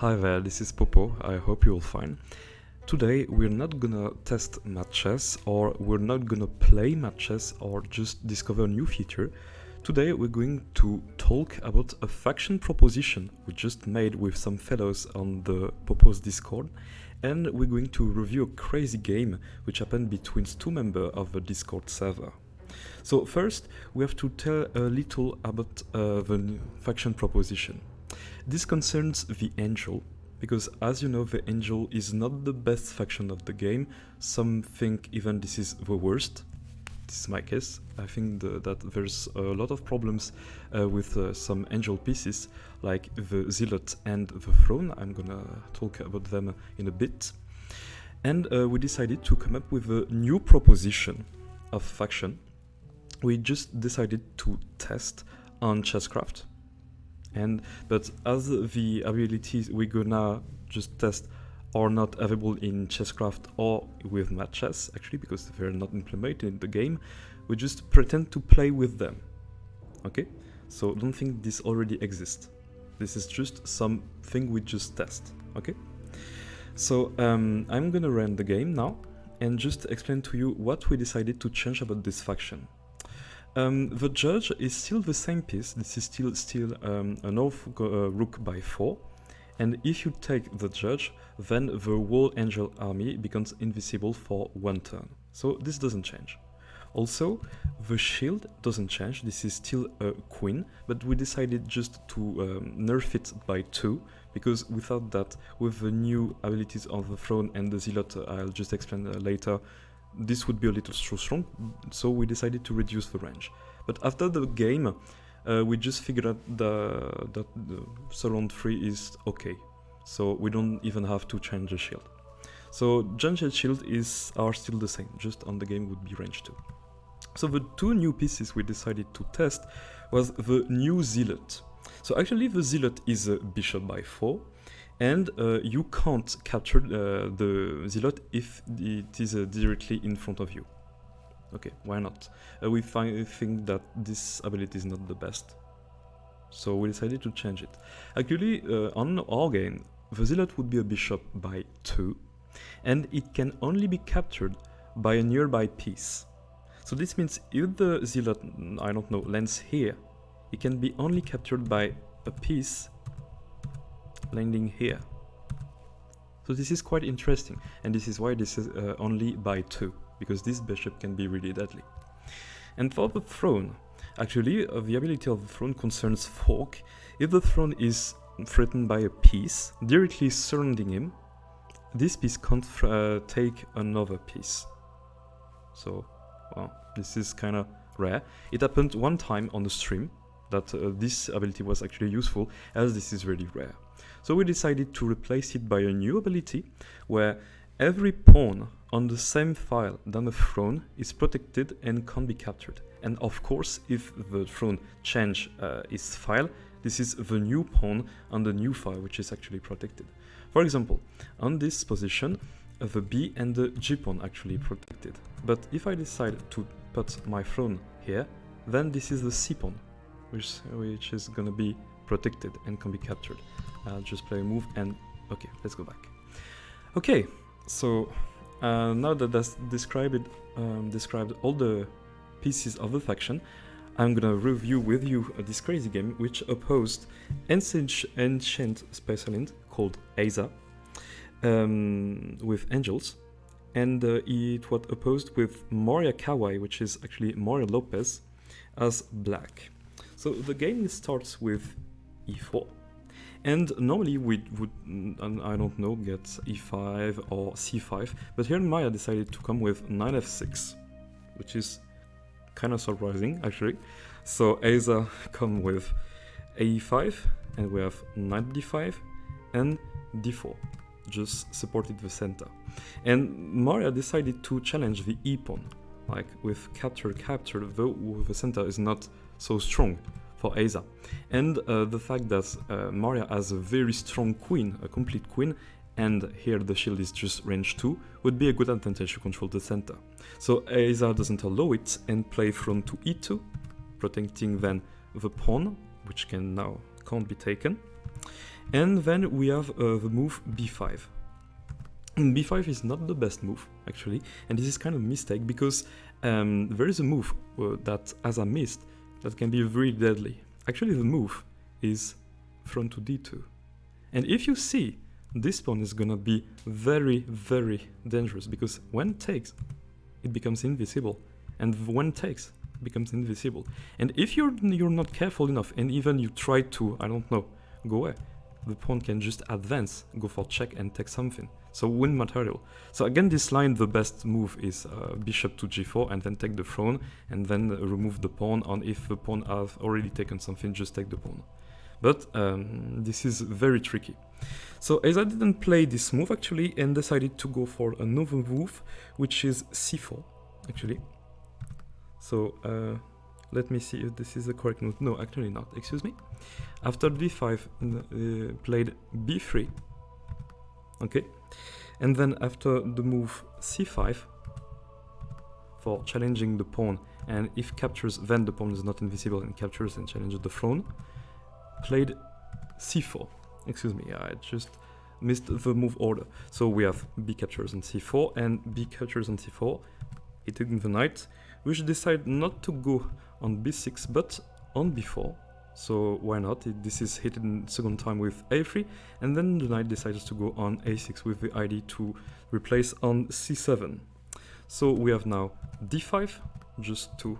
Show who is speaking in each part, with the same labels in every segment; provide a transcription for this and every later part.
Speaker 1: Hi there, this is Popo, I hope you're fine. Today we're not gonna test matches, or we're not gonna play matches or just discover a new feature. Today we're going to talk about a faction proposition we just made with some fellows on the Popo's Discord, and we're going to review a crazy game which happened between two members of the Discord server. So first, we have to tell a little about the faction proposition. This concerns the Angel, because as you know, the Angel is not the best faction of the game. Some think even this is the worst. This is my case. I think that there's a lot of problems with some Angel pieces, like the Zealot and the Throne. I'm gonna talk about them in a bit. And we decided to come up with a new proposition of faction. We just decided to test on chesscraft, but as the abilities we're gonna just test are not available in chesscraft or with matches, actually, because they're not implemented in the game, we just pretend to play with them. Okay, so don't think this already exists. This is just something we just test. Okay, so I'm gonna run the game now and just explain to you what we decided to change about this faction. The judge is still the same piece. This is still an off rook by 4, and if you take the judge, then the whole angel army becomes invisible for 1 turn. So this doesn't change. Also, the shield doesn't change. This is still a queen, but we decided just to nerf it by 2, because without that, with the new abilities of the throne and the zealot, I'll just explain later, this would be a little too strong, so we decided to reduce the range. But after the game, we just figured out that the surround 3 is okay, so we don't even have to change the shield. So judge and shield are still the same, just on the game would be range 2. So the two new pieces we decided to test was the new Zealot. So actually the Zealot is a bishop by 4, and you can't capture the Zealot if it is directly in front of you. Okay, why not? We think that this ability is not the best, so we decided to change it. Actually, on our game, the Zealot would be a bishop by 2, and it can only be captured by a nearby piece. So this means if the Zealot, I don't know, lands here, it can be only captured by a piece landing here. So this is quite interesting, and this is why this is only by 2, because this bishop can be really deadly. And for the throne, actually the ability of the throne concerns fork. If the throne is threatened by a piece directly surrounding him, this piece can't take another piece. So, well, this is kind of rare. It happened one time on the stream that this ability was actually useful, as this is really rare. So we decided to replace it by a new ability where every pawn on the same file than the throne is protected and can't be captured. And of course, if the throne changes its file, this is the new pawn on the new file, which is actually protected. For example, on this position, the B and the G pawn actually protected. But if I decide to put my throne here, then this is the C pawn, which is gonna be protected and can be captured. I'll just play a move and okay, let's go back. Okay, so now that that's described all the pieces of the faction, I'm gonna review with you this crazy game which opposed ancient specialist called Asa with angels, and it was opposed with Moria Kawai, which is actually Moria Lopez, as black. So the game starts with e4, and normally we would, I don't know, get e5 or c5, but here Maya decided to come with knight f6, which is kind of surprising actually. So Asa come with a5, and we have knight d5 and d4, just supported the center. And Maria decided to challenge the e pawn, like with capture, though the center is not so strong for Asa. And the fact that Maria has a very strong queen, a complete queen, and here the shield is just range 2, would be a good advantage to control the center. So Asa doesn't allow it and play throne to e2, protecting then the pawn, which can't be taken. And then we have the move b5. And b5 is not the best move, actually, and this is kind of a mistake because there is a move that, as I missed, that can be very deadly. Actually, the move is front to d2. And if you see, this pawn is gonna be very, very dangerous because when takes, it becomes invisible, and when takes, it becomes invisible. And if you're not careful enough, and even you try to, I don't know, go away, the pawn can just advance, go for check and take something. So win material. So again, this line, the best move is bishop to g4 and then take the throne and then remove the pawn. And if the pawn has already taken something, just take the pawn. But this is very tricky. So as I didn't play this move actually and decided to go for another move, which is c4 actually. So let me see if this is the correct move. No, actually not, excuse me. After d5, played b3, okay? And then after the move c5, for challenging the pawn, and if captures, then the pawn is not invisible and captures and challenges the throne, played c4. Excuse me, I just missed the move order. So we have b captures on c4 and b captures on c4, hitting the knight, which decided not to go on b6 but on b4. So why not? This is hit in second time with a3, and then the knight decides to go on a6 with the idea to replace on c7. So we have now d5, just to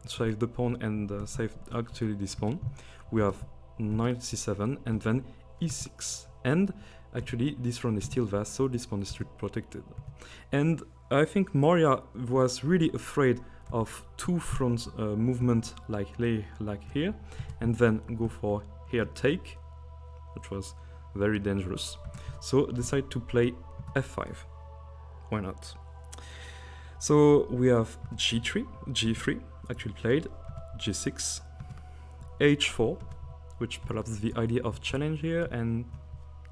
Speaker 1: save the pawn and save actually this pawn. We have knight c7 and then e6. And actually this pawn is still there, so this pawn is still protected. And I think Moria was really afraid of two front movement like here, and then go for here take, which was very dangerous. So decide to play f5. Why not? So we have g3 actually played, g6, h4, which perhaps the idea of challenge here and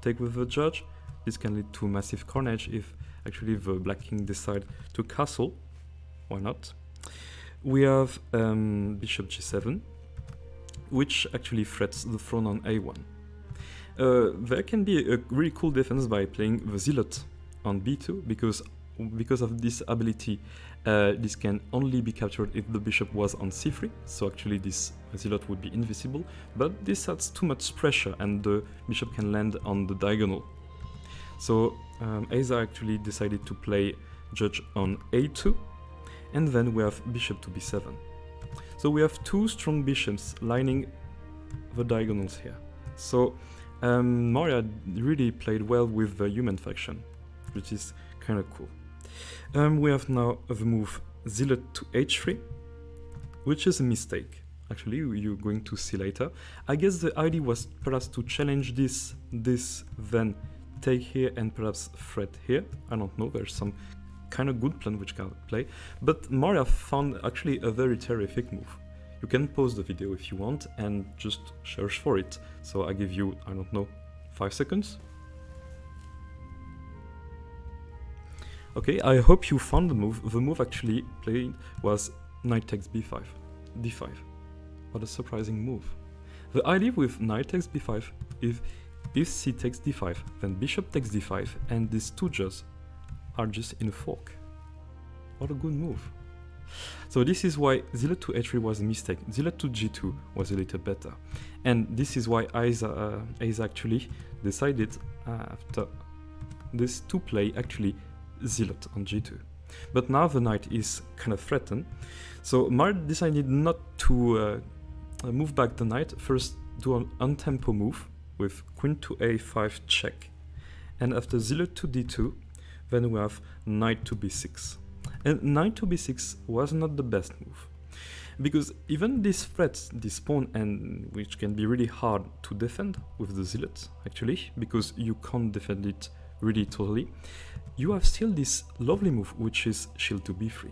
Speaker 1: take with the judge. This can lead to massive carnage if actually the black king decide to castle. Why not? We have bishop g7, which actually threats the throne on a1. There can be a really cool defense by playing the Zealot on b2, because of this ability, this can only be captured if the bishop was on c3, so actually this Zealot would be invisible, but this adds too much pressure and the bishop can land on the diagonal. So Asa actually decided to play judge on a2, and then we have bishop to b7. So we have two strong bishops lining the diagonals here. So Moria really played well with the human faction, which is kind of cool. We have now the move Zealot to h3, which is a mistake. Actually, you're going to see later. I guess the idea was perhaps to challenge this, then take here and perhaps threat here. I don't know, there's some kind of good plan which can play. But Moria found actually a very terrific move. You can pause the video if you want and just search for it. So I give you, I don't know, 5 seconds. Okay, I hope you found the move. The move actually played was knight takes b5, d5. What a surprising move. The idea with knight takes b5, if c takes d5, then bishop takes d5, and these two judges are just in a fork. What a good move. So this is why Zealot to h3 was a mistake. Zealot to g2 was a little better. And this is why Asa actually decided after this to play actually Zealot on g2. But now the knight is kind of threatened. So Mar decided not to move back the knight. First do an untempo move with queen to a5 check. And after Zealot to d2, then we have knight to b6. And knight to b6 was not the best move, because even this threats this pawn, and which can be really hard to defend with the Zealot actually, because you can't defend it really totally, you have still this lovely move which is shield to b3.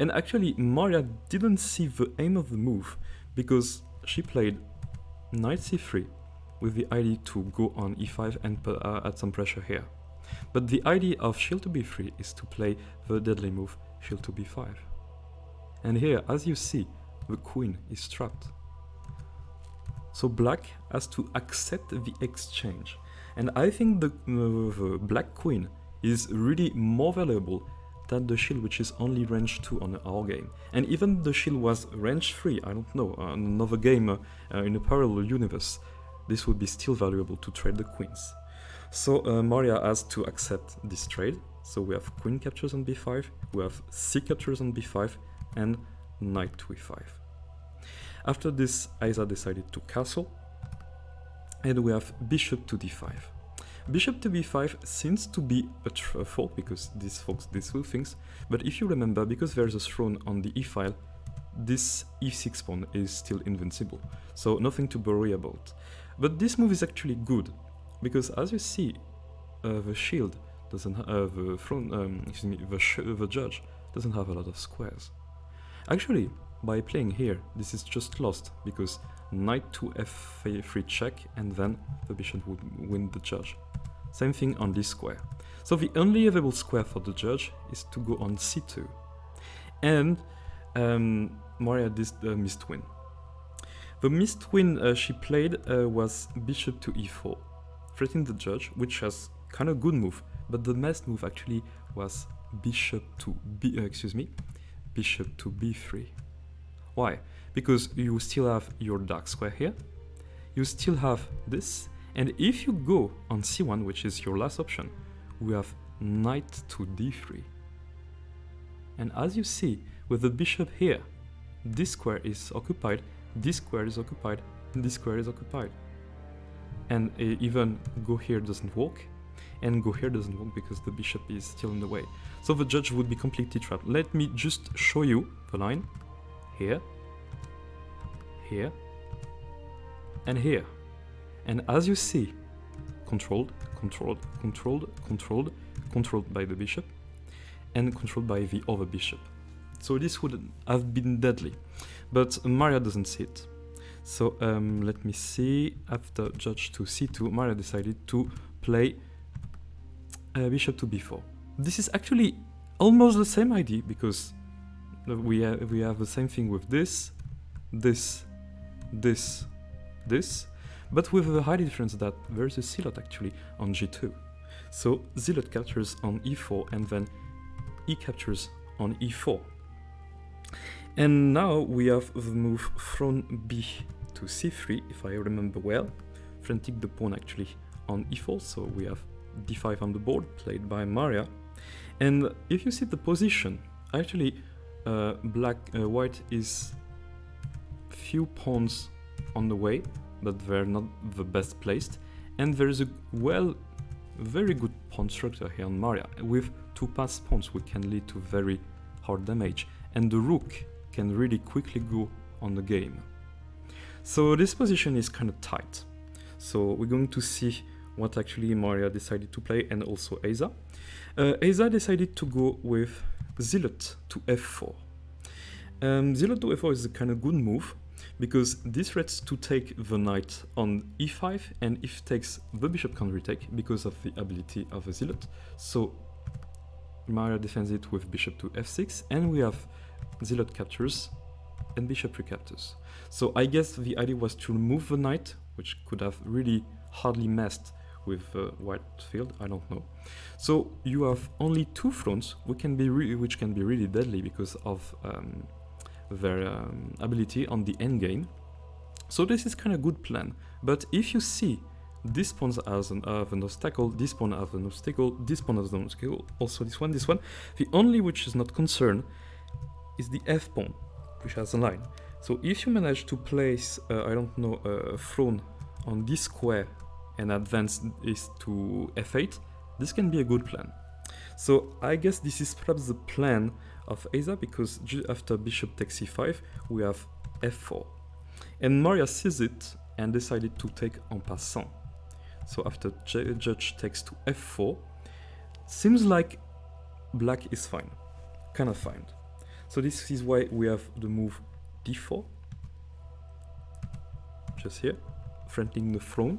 Speaker 1: And actually Moria didn't see the aim of the move, because she played knight c3 with the idea to go on e5 and add some pressure here. But the idea of shield to b3 is to play the deadly move shield to b5. And here, as you see, the queen is trapped. So black has to accept the exchange. And I think the black queen is really more valuable than the shield, which is only range 2 on our game. And even the shield was range 3, I don't know, another game in a parallel universe, this would be still valuable to trade the queens. So Maria has to accept this trade. So we have queen captures on b5, we have c captures on b5, and knight to e5. After this, Isa decided to castle, and we have bishop to d5. Bishop to b5 seems to be a fault because this folks these two things, but if you remember, because there's a throne on the e-file, this e6 pawn is still invincible, so nothing to worry about. But this move is actually good, because as you see, the shield doesn't have the throne, excuse me, the judge doesn't have a lot of squares. Actually, by playing here, this is just lost, because knight to f3 check, and then the bishop would win the judge. Same thing on this square. So the only available square for the judge is to go on c2. And Maria missed win. The missed win she played was bishop to e4, threatening the judge, which has kind of good move, but the best move actually was bishop to bishop to b3. Why? Because you still have your dark square here, you still have this, and if you go on c1, which is your last option, we have knight to d3. And as you see, with the bishop here, this square is occupied, this square is occupied, and this square is occupied. And even go here doesn't work, and go here doesn't work because the bishop is still in the way. So the judge would be completely trapped. Let me just show you the line. Here, here, and here. And as you see, controlled, controlled, controlled, controlled, controlled by the bishop, and controlled by the other bishop. So this would have been deadly, but Maria doesn't see it. So let me see, after judge to c2, Maria decided to play bishop to b4. This is actually almost the same idea, because we have the same thing with this, this, but with the high difference that there is a Zealot actually on g2. So Zealot captures on e4, and then e captures on e4. And now we have the move throne b to c3, if I remember well. Frantic the pawn actually on e4, so we have d5 on the board, played by Maria. And if you see the position, actually white is few pawns on the way, but they're not the best placed, and there is a very good pawn structure here on Maria. With two passed pawns we can lead to very hard damage, and the rook can really quickly go on the game. So this position is kind of tight. So we're going to see what actually Maria decided to play, and also Isa. Isa decided to go with Zealot to f4. Zealot to f4 is a kind of good move, because this threats to take the knight on e5, and if takes, the bishop can retake because of the ability of the Zealot. So Maria defends it with bishop to f6, and we have Zealot captures and bishop recaptures. So I guess the idea was to remove the knight, which could have really hardly messed with white field, I don't know. So you have only two thrones, which can be really deadly because of their ability on the endgame. So this is kind of good plan. But if you see, this pawn has an obstacle, this pawn has an obstacle, this pawn has an obstacle, also this one, the only which is not concerned is the f pawn, which has a line. So if you manage to place, I don't know, a throne on this square and advance this to f8, this can be a good plan. So I guess this is perhaps the plan of Isa, because after bishop takes c5, we have f4. And Maria sees it and decided to take en passant. So after judge takes to f4, seems like black is fine, kind of fine. So this is why we have the move d4, just here, threatening the throne.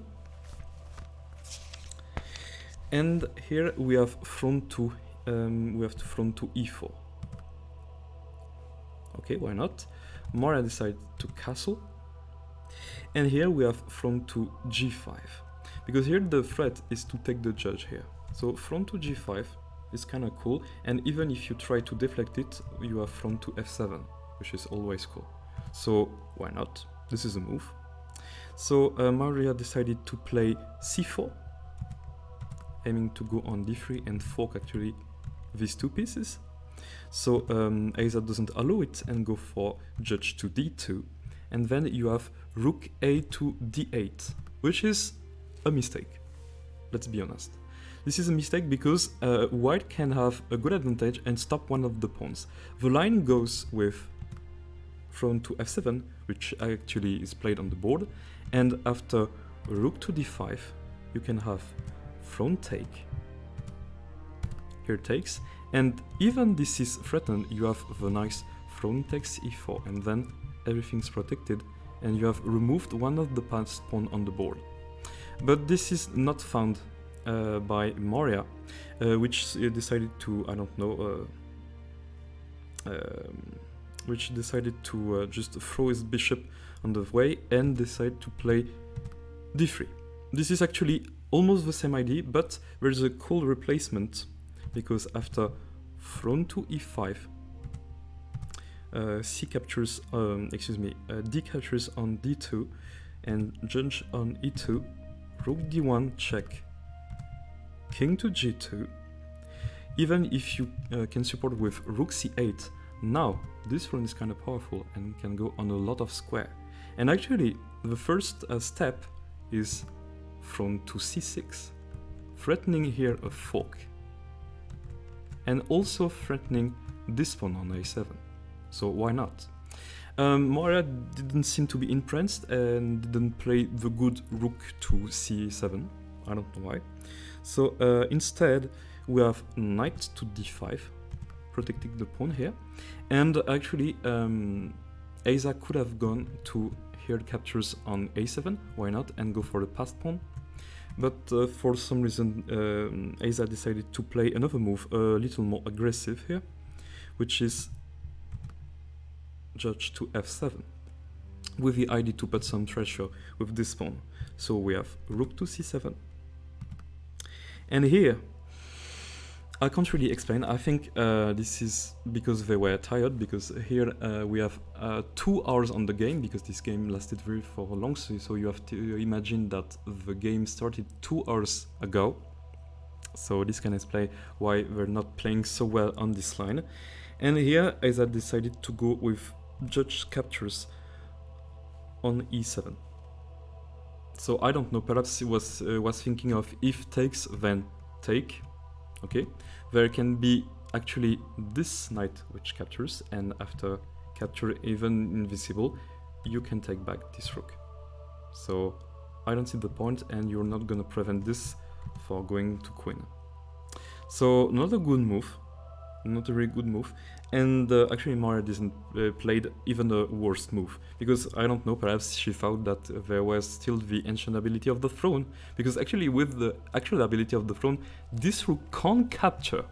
Speaker 1: And here we have throne to e4. Okay, why not? Maria decided to castle, And here we have front to g5, because here the threat is to take the judge here. So front to g5 is kind of cool, and even if you try to deflect it, you have front to f7, which is always cool. So why not? This is a move. So Maria decided to play c4, aiming to go on d3 and fork actually these two pieces. So Aza doesn't allow it and go for judge to d2, and then you have rook a to d8, which is a mistake. Let's be honest. This is a mistake because white can have a good advantage and stop one of the pawns. The line goes with pawn to f7, which actually is played on the board, and after rook to d5, you can have pawn take. Here takes, and even this is threatened, you have the nice pawn takes e4, and then everything's protected, and you have removed one of the passed pawn on the board. But this is not found by Moria, which decided to, I don't know, which decided to just throw his bishop on the way and decide to play d3. This is actually almost the same idea, but there's a cool replacement, because after pawn to e5, c captures, d captures on d2, and judge on e2, rook d1 check, king to g2. Even if you can support with rook c8, now this pawn is kind of powerful and can go on a lot of square. And actually, the first step is pawn to c6, threatening here a fork, and also threatening this pawn on a7. So why not? Moria didn't seem to be impressed and didn't play the good rook to c7. I don't know why. So instead, we have knight to d5, protecting the pawn here. And actually, Aza could have gone to here captures on a7, why not, and go for the passed pawn. But for some reason, Aza decided to play another move, a little more aggressive here, which is judge to f7, with the idea to put some pressure with this pawn. So we have rook to c7. And here, I can't really explain. I think this is because they were tired, because here we have 2 hours on the game, because this game lasted for long, so you have to imagine that the game started 2 hours ago. So this can explain why they're not playing so well on this line. And here Aza decided to go with judge captures on e7. So I don't know, perhaps he was thinking of if takes, then take. Okay, there can be actually this knight which captures, and after capture even invisible, you can take back this rook. So I don't see the point, and you're not gonna prevent this for going to queen. So not a good move, not a very good move, and actually Moria didn't played even a worse move, because I don't know, perhaps she thought that there was still the ancient ability of the throne, because actually with the actual ability of the throne, this rook can't capture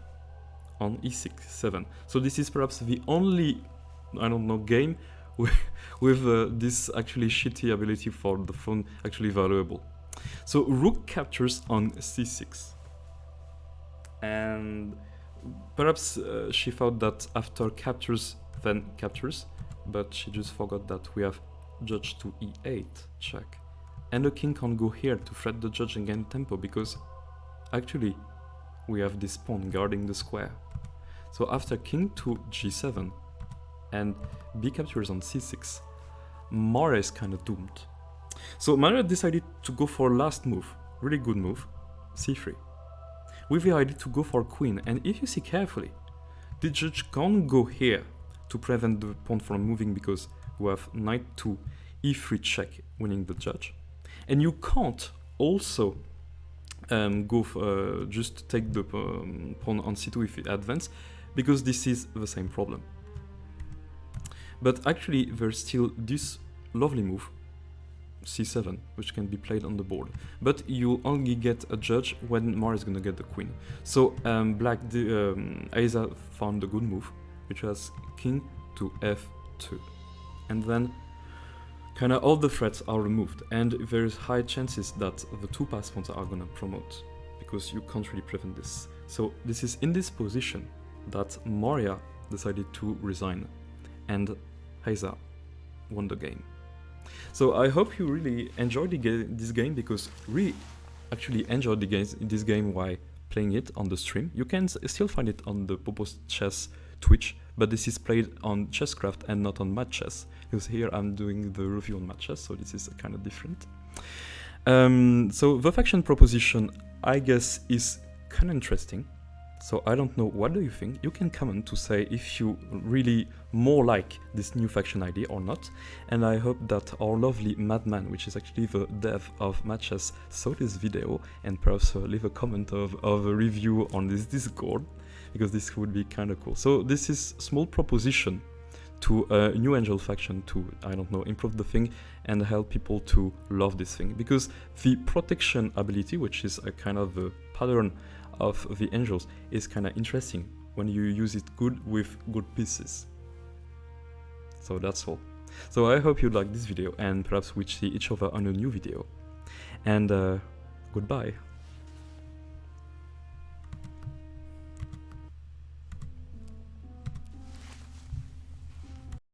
Speaker 1: on e6, 7. So this is perhaps the only, I don't know, game with this actually shitty ability for the throne actually valuable. So rook captures on c6, and perhaps she thought that after captures, then captures, but she just forgot that we have judge to e8 check, and the king can't go here to threat the judge and gain tempo, because actually we have this pawn guarding the square. So after king to g7 and b captures on c6, Moria is kind of doomed. So Moria decided to go for last move, really good move, c3, with the idea to go for queen. And if you see carefully, the judge can't go here to prevent the pawn from moving, because we have knight to e3 check, winning the judge. And you can't also go for, just take the pawn on c2 if it advances, because this is the same problem. But actually there's still this lovely move, c7, which can be played on the board, but you only get a judge when Moria is gonna get the queen. So Aza found a good move, which was king to f2, and then kinda all the threats are removed, and there's high chances that the 2 pass pawns are gonna promote, because you can't really prevent this. So this is in this position that Moria decided to resign, and Heiza won the game. So I hope you really enjoyed this game, because we actually enjoyed this game while playing it on the stream. You can still find it on the Popo's Chess Twitch, but this is played on Chesscraft and not on Mad Chess, because here I'm doing the review on Mad Chess, so this is kind of different. So the faction proposition, I guess, is kind of interesting. So I don't know, what do you think? You can comment to say if you really more like this new faction idea or not. And I hope that our lovely Madman, which is actually the dev of Mad Chess, saw this video and perhaps leave a comment of a review on this Discord, because this would be kind of cool. So this is small proposition to a new Angel faction to, I don't know, improve the thing and help people to love this thing. Because the protection ability, which is a kind of a pattern of the Angels, is kind of interesting when you use it good with good pieces. So that's all. So I hope you liked this video, and perhaps we see each other on a new video. And goodbye.